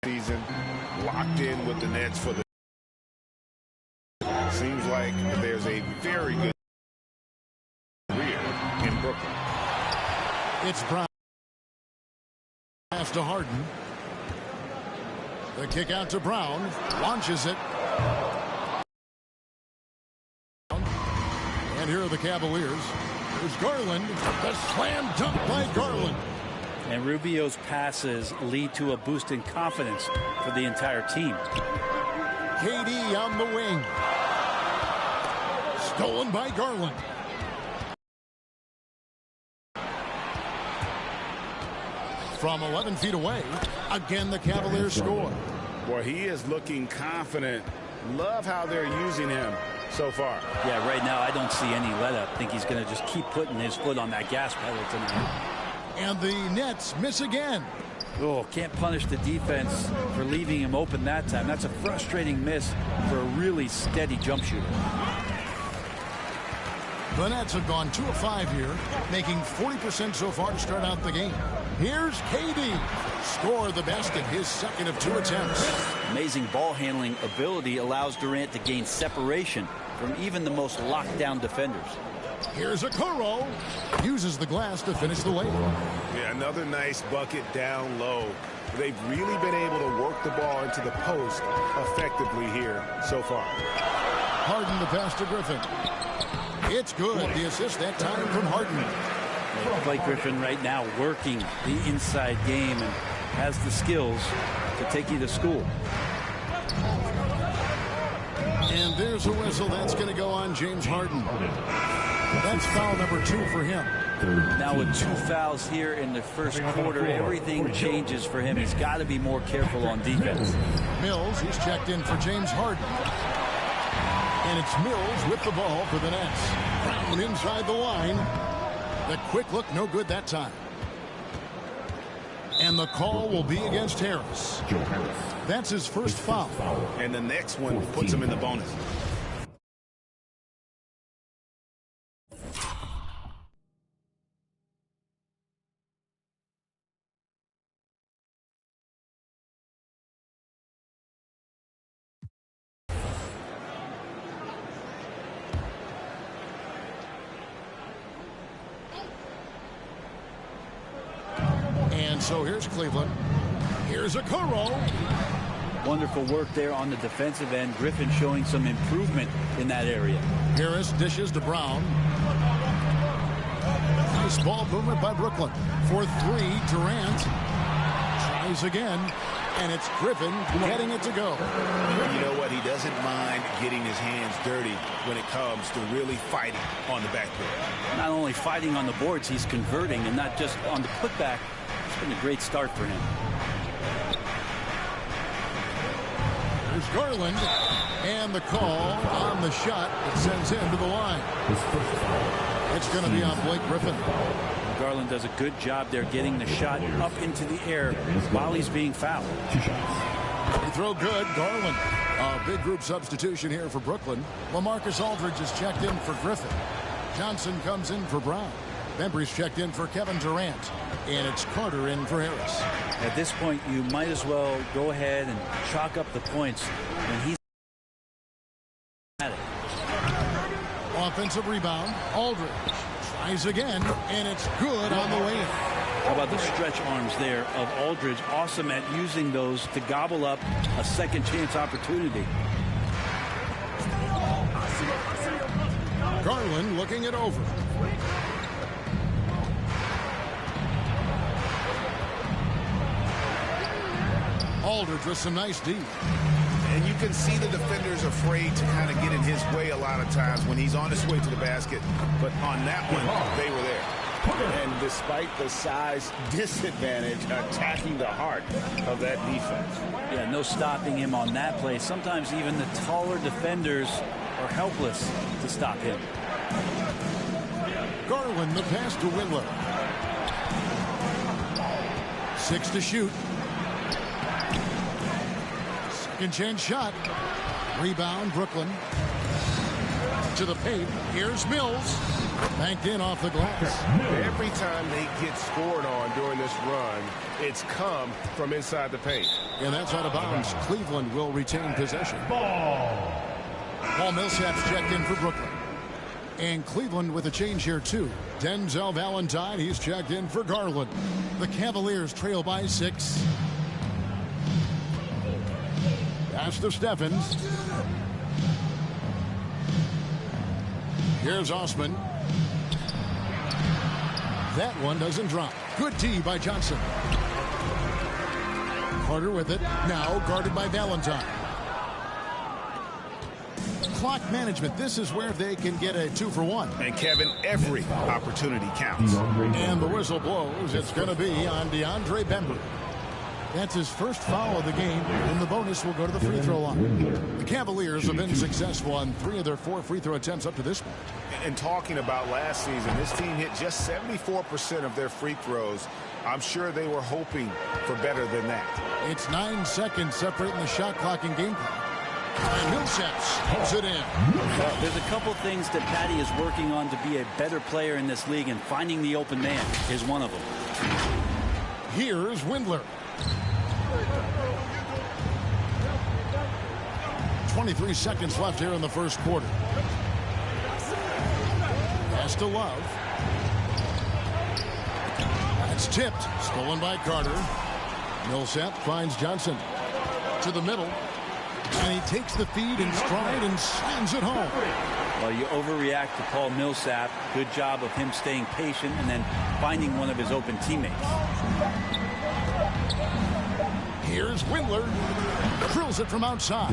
season, locked in with the Nets for the. Seems like there's a very good career in Brooklyn. It's Brown. Pass to Harden. The kick out to Brown. Launches it. And here are the Cavaliers. There's Garland. The slam dunk by Garland. And Rubio's passes lead to a boost in confidence for the entire team. KD on the wing. Stolen by Garland. From 11 feet away, again the Cavaliers score. Boy, he is looking confident. Love how they're using him so far. Yeah, right now I don't see any let-up. I think he's going to just keep putting his foot on that gas pedal tonight. And the Nets miss again. Oh, can't punish the defense for leaving him open that time. That's a frustrating miss for a really steady jump shooter. The Nets have gone 2 of 5 here, making 40% so far to start out the game. Here's KD. Score the basket, his second of 2 attempts. Amazing ball handling ability allows Durant to gain separation from even the most locked down defenders. Here's Okoro. Uses the glass to finish the layup. Yeah, another nice bucket down low. They've really been able to work the ball into the post effectively here so far. Harden the pass to Griffin. It's good. The assist that time from Harden. Blake Griffin right now working the inside game and has the skills to take you to school. And there's a whistle that's going to go on James Harden. That's foul number 2 for him. Now with 2 fouls here in the first quarter, everything changes for him. He's got to be more careful on defense. Mills, he's checked in for James Harden. And it's Mills with the ball for the Nets. Brown inside the line. The quick look, no good that time. And the call will be against Harris. That's his first foul. And the next one puts him in the bonus. So here's Cleveland. Here's Okoro. Wonderful work there on the defensive end. Griffin showing some improvement in that area. Harris dishes to Brown. Nice ball movement by Brooklyn. For 3, Durant. Tries again. And it's Griffin getting it to go. You know what? He doesn't mind getting his hands dirty when it comes to really fighting on the backboard. Not only fighting on the boards, he's converting, and not just on the putback. It's been a great start for him. There's Garland. And the call on the shot that sends him to the line. It's going to be on Blake Griffin. Garland does a good job there getting the shot up into the air while he's being fouled. They throw good. Garland. A big group substitution here for Brooklyn. LaMarcus Aldridge is checked in for Griffin. Johnson comes in for Brown. Bembry's checked in for Kevin Durant. And it's Carter in for Harris. At this point, you might as well go ahead and chalk up the points when he's at it. Offensive rebound. Aldridge tries again, and it's good on the way in. How about the stretch arms there of Aldridge? Awesome at using those to gobble up a second chance opportunity. Garland looking it over. Aldridge with some nice D. And you can see the defenders afraid to kind of get in his way a lot of times when he's on his way to the basket. But on that one, they were there. And despite the size disadvantage, attacking the heart of that defense. Yeah, no stopping him on that play. Sometimes even the taller defenders are helpless to stop him. Garland, the pass to Windler. 6 to shoot. Second chance shot. Rebound, Brooklyn. To the paint. Here's Mills. Banked in off the glass. Every time they get scored on during this run, it's come from inside the paint. And that's out of bounds. Cleveland will retain possession. Paul Millsap's checked in for Brooklyn. And Cleveland with a change here, too. Denzel Valentine, he's checked in for Garland. The Cavaliers trail by 6. Pass to Stephens. Here's Osman. That one doesn't drop. Good D by Johnson. Carter with it. Now guarded by Valentine. Clock management. This is where they can get a 2-for-1. And Kevin, every opportunity counts. And the whistle blows. It's going to be on DeAndre Bembry. That's his first foul of the game, and the bonus will go to the free throw line. The Cavaliers have been successful on 3 of their 4 free throw attempts up to this point. And talking about last season, this team hit just 74% of their free throws. I'm sure they were hoping for better than that. It's 9 seconds separating the shot clock and game clock. And Millsap pulls it in. Well, there's a couple things that Patty is working on to be a better player in this league, and finding the open man is one of them. Here's Windler. 23 seconds left here in the first quarter. Pass to Love. That's tipped. Stolen by Carter. Millsap finds Johnson. To the middle. And he takes the feed in stride and slams it home. Well, you overreact to Paul Millsap. Good job of him staying patient and then finding one of his open teammates. Here's Windler. Drills it from outside.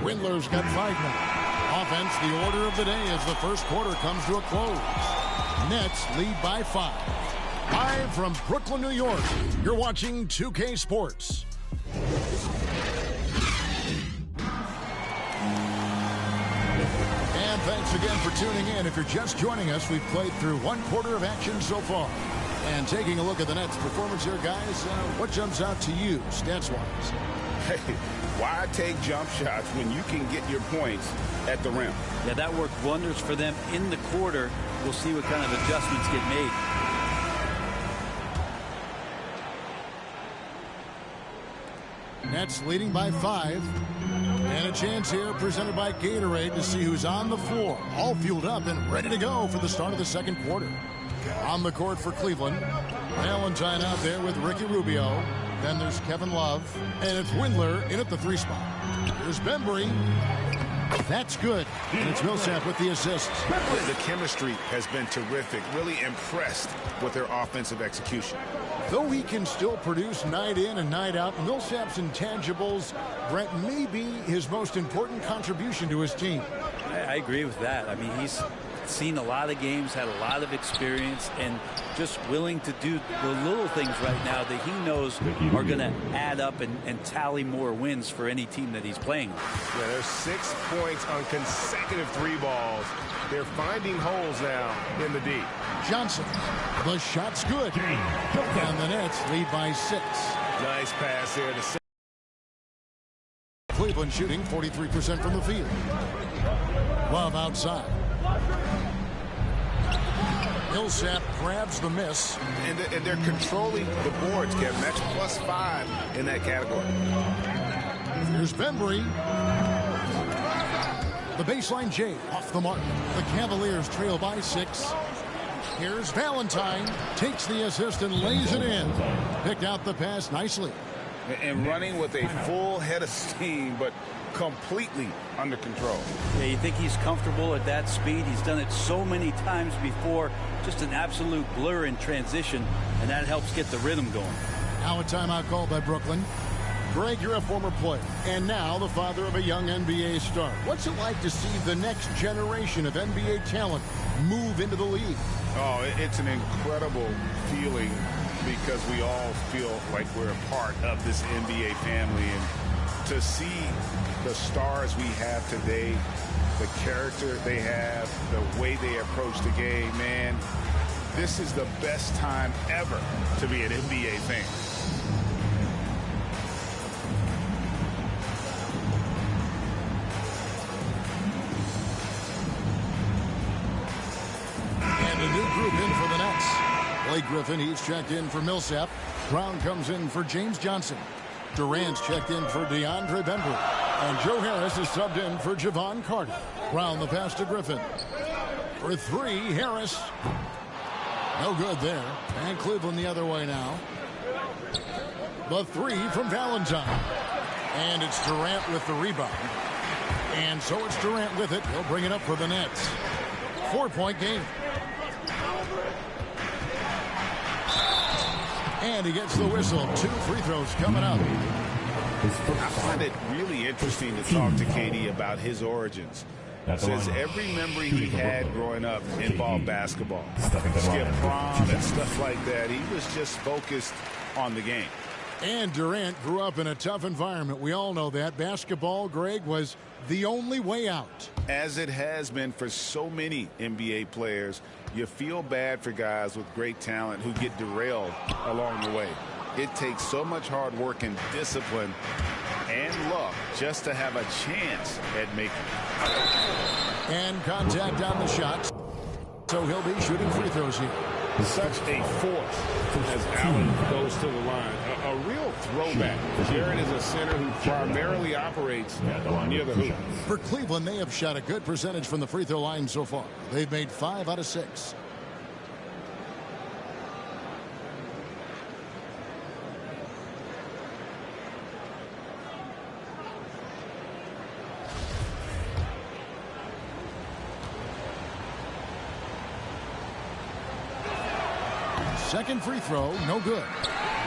Windler's got 5 now. Offense, the order of the day as the first quarter comes to a close. Nets lead by 5. Live from Brooklyn, New York, you're watching 2K Sports. And thanks again for tuning in. If you're just joining us, we've played through 1 quarter of action so far. And taking a look at the Nets' performance here, guys, what jumps out to you, stats-wise? Hey, why take jump shots when you can get your points at the rim? Yeah, that worked wonders for them in the quarter. We'll see what kind of adjustments get made. Nets leading by 5. And a chance here presented by Gatorade to see who's on the floor. All fueled up and ready to go for the start of the second quarter. On the court for Cleveland. Valentine out there with Ricky Rubio. Then there's Kevin Love. And it's Windler in at the 3 spot. Here's Bembry. That's good. And it's Millsap with the assists. The chemistry has been terrific. Really impressed with their offensive execution. Though he can still produce night in and night out, Millsap's intangibles, Brent, may be his most important contribution to his team. I agree with that. I mean, he's seen a lot of games, had a lot of experience, and just willing to do the little things right now that he knows are going to add up and tally more wins for any team that he's playing. Yeah, there's 6 points on consecutive 3 balls. They're finding holes now in the D. Johnson, the shot's good. And the Nets lead by 6. Nice pass there to Cleveland shooting 43% from the field. Love outside. Millsap grabs the miss. And they're controlling the boards, Kevin. That's +5 in that category. Here's Bembry. The baseline J off the mark. The Cavaliers trail by 6. Here's Valentine. Takes the assist and lays it in. Picked out the pass nicely. And running with a full head of steam, but completely under control. Yeah, you think he's comfortable at that speed? He's done it so many times before. Just an absolute blur in transition, and that helps get the rhythm going. Now a timeout called by Brooklyn. Greg, you're a former player, and now the father of a young NBA star. What's it like to see the next generation of NBA talent move into the league? Oh, it's an incredible feeling because we all feel like we're a part of this NBA family. And to see the stars we have today, the character they have, the way they approach the game, man, this is the best time ever to be an NBA fan. And a new group in for the Nets. Blake Griffin, he's checked in for Millsap. Brown comes in for James Johnson. Durant's checked in for DeAndre Bembry. And Joe Harris is subbed in for Javon Carter. Brown the pass to Griffin. For three, Harris. No good there. And Cleveland the other way now. The three from Valentine. And it's Durant with the rebound. And so it's Durant with it. He'll bring it up for the Nets. 4-point game. And he gets the whistle. 2 free throws coming up. I find it really interesting to talk to KD about his origins. Says every memory he had growing up involved basketball. Skip prom and stuff like that. He was just focused on the game. And Durant grew up in a tough environment. We all know that. Basketball, Greg, was the only way out. As it has been for so many NBA players, you feel bad for guys with great talent who get derailed along the way. It takes so much hard work and discipline and luck just to have a chance at making it. And contact on the shot. So he'll be shooting free throws here. Such a force as Allen goes to the line. A real throwback. Jared is a center who primarily operates near the hoop. For Cleveland, they have shot a good percentage from the free throw line so far. They've made 5 out of 6. Second free throw, no good.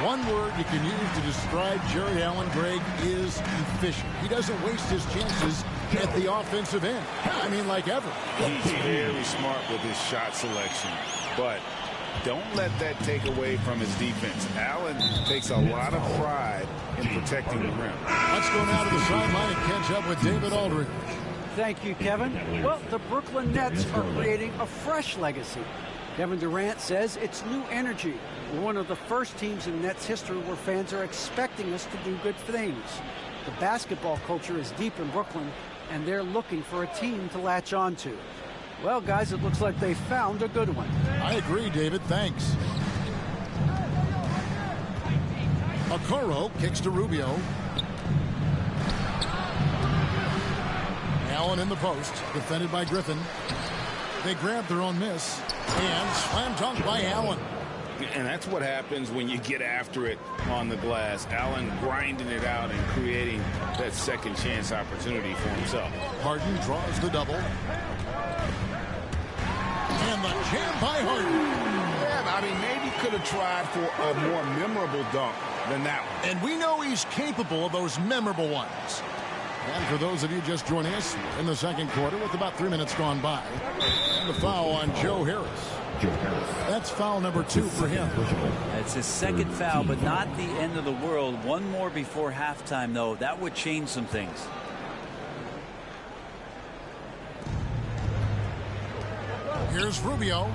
One word you can use to describe Jared Allen, Greg, is efficient. He doesn't waste his chances at the offensive end. I mean, like ever. He's very smart with his shot selection, but don't let that take away from his defense. Allen takes a lot of pride in protecting the rim. Let's go now to the sideline and catch up with David Aldridge. Thank you, Kevin. Well, the Brooklyn Nets are creating a fresh legacy. Kevin Durant says it's new energy. We're one of the first teams in Nets history where fans are expecting us to do good things. The basketball culture is deep in Brooklyn, and they're looking for a team to latch on to. Well, guys, it looks like they found a good one. I agree, David. Thanks. Okoro kicks to Rubio. Allen in the post, defended by Griffin. They grab their own miss, and slam dunk by Allen. And that's what happens when you get after it on the glass. Allen grinding it out and creating that second chance opportunity for himself. Harden draws the double. And the jam by Harden. Yeah, I mean, maybe could have tried for a more memorable dunk than that one. And we know he's capable of those memorable ones. And for those of you just joining us in the second quarter with about 3 minutes gone by, and the foul on Joe Harris. That's foul number 2 for him. It's his second foul, but not the end of the world. One more before halftime, though. That would change some things. Here's Rubio.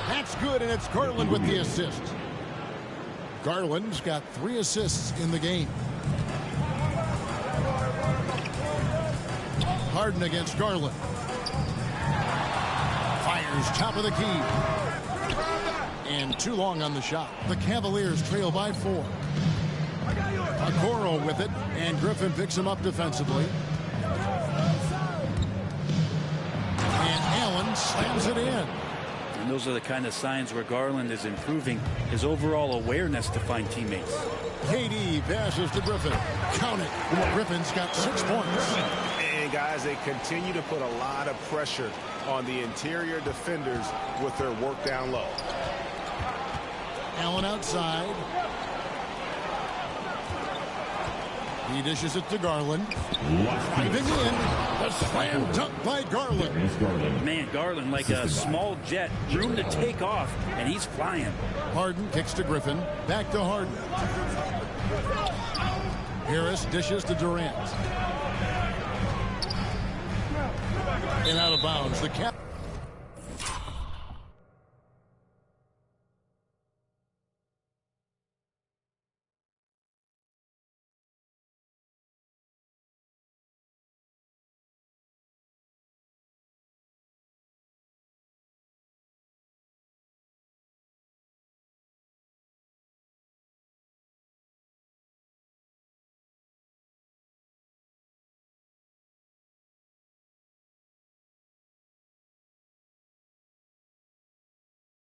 That's good, and it's Garland with the assist. Garland's got 3 assists in the game. Harden against Garland. Fires top of the key. And too long on the shot. The Cavaliers trail by 4. Okoro with it, and Griffin picks him up defensively. And Allen slams it in. And those are the kind of signs where Garland is improving his overall awareness to find teammates. KD passes to Griffin. Count it. Griffin's got 6 points. And guys, they continue to put a lot of pressure on the interior defenders with their work down low. Allen outside. He dishes it to Garland. Driving in. A slam dunk by Garland. Man, Garland like a small jet. Room to take off, and he's flying. Harden kicks to Griffin. Back to Harden. Harris dishes to Durant. And out of bounds. The cap.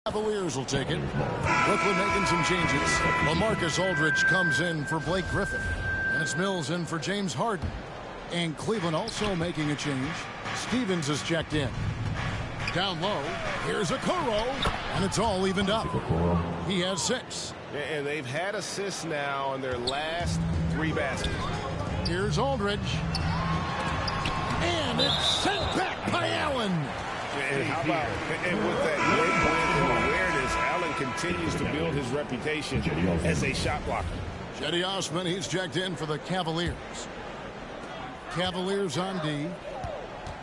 Cavaliers will take it. Brooklyn making some changes. LaMarcus Aldridge comes in for Blake Griffin. And it's Mills in for James Harden. And Cleveland also making a change. Stevens is checked in. Down low, here's Okoro, and it's all evened up. He has 6. And they've had assists now on their last 3 baskets. Here's Aldridge. And it's sent back by Allen. And how about, and with that great blend of awareness, Allen continues to build his reputation as a shot blocker. Cedi Osman, he's checked in for the Cavaliers. Cavaliers on D.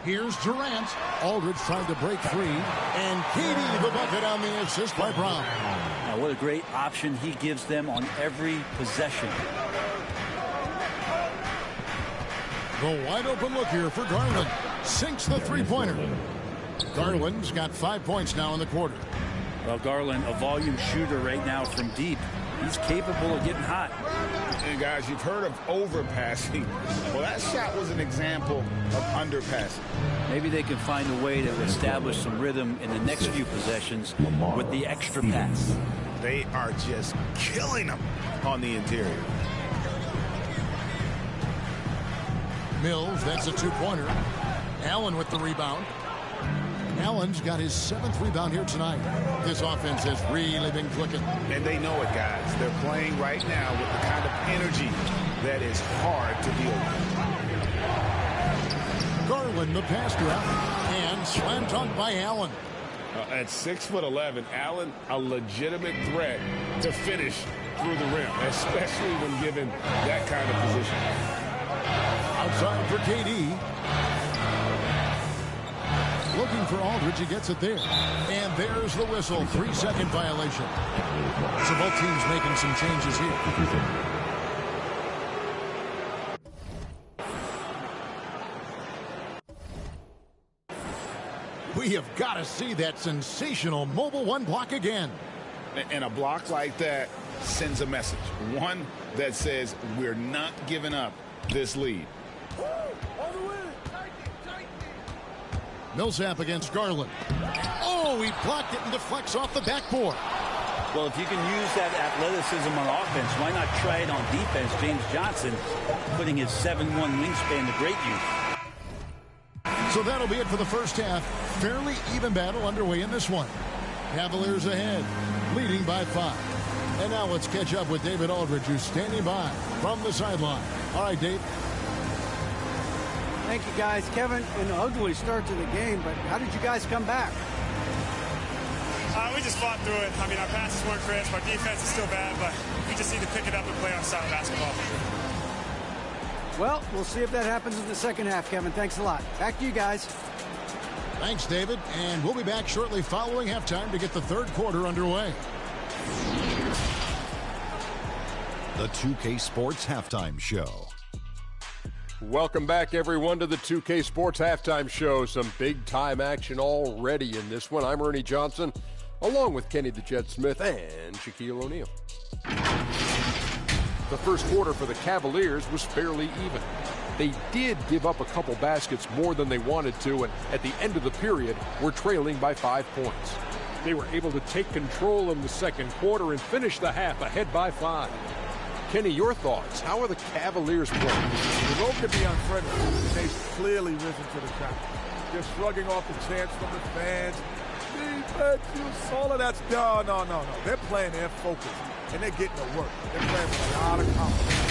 Here's Durant. Aldridge trying to break free. And KD the bucket on the assist by Brown. Now, what a great option he gives them on every possession. The wide open look here for Garland. Sinks the three-pointer. Garland's got 5 points now in the quarter. Well, Garland, a volume shooter right now from deep. He's capable of getting hot. And guys, you've heard of overpassing. Well, that shot was an example of underpassing. Maybe they can find a way to establish some rhythm in the next few possessions with the extra pass. They are just killing them on the interior. Mills, that's a 2-pointer. Allen with the rebound. Allen's got his 7th rebound here tonight. This offense has really been clicking. And they know it, guys. They're playing right now with the kind of energy that is hard to deal with. Garland, the pass to Allen. And slam dunk by Allen. At 6'11", Allen, a legitimate threat to finish through the rim, especially when given that kind of position. Outside for KD. Looking for Aldridge, he gets it there. And there's the whistle, 3-second violation. So both teams making some changes here. We have got to see that sensational mobile 1 block again. And a block like that sends a message. One that says we're not giving up this lead. Millsap against Garland. Oh, he blocked it and deflects off the backboard. Well, if you can use that athleticism on offense, why not try it on defense? James Johnson putting his 7'1" wingspan to great use. So that'll be it for the first half. Fairly even battle underway in this one. Cavaliers ahead, leading by 5. And now let's catch up with David Aldridge, who's standing by from the sideline. All right, Dave. Thank you, guys. Kevin, an ugly start to the game, but how did you guys come back? We just fought through it. I mean, our passes weren't crisp. Our defense is still bad, but we just need to pick it up and play on style basketball. Well, we'll see if that happens in the second half, Kevin. Thanks a lot. Back to you guys. Thanks, David. And we'll be back shortly following halftime to get the third quarter underway. The 2K Sports Halftime Show. Welcome back, everyone, to the 2K Sports Halftime Show. Some big-time action already in this one. I'm Ernie Johnson, along with Kenny the Jet Smith and Shaquille O'Neal. The first quarter for the Cavaliers was fairly even. They did give up a couple baskets more than they wanted to, and at the end of the period, were trailing by 5 points. They were able to take control in the second quarter and finish the half ahead by 5. Kenny, your thoughts? How are the Cavaliers playing? The road can be unfriendly. They've clearly risen to the top. They're shrugging off the chants from the fans. Defense, you solid. That's no. They're playing their focus, and they're getting to work. They're playing with a lot of confidence.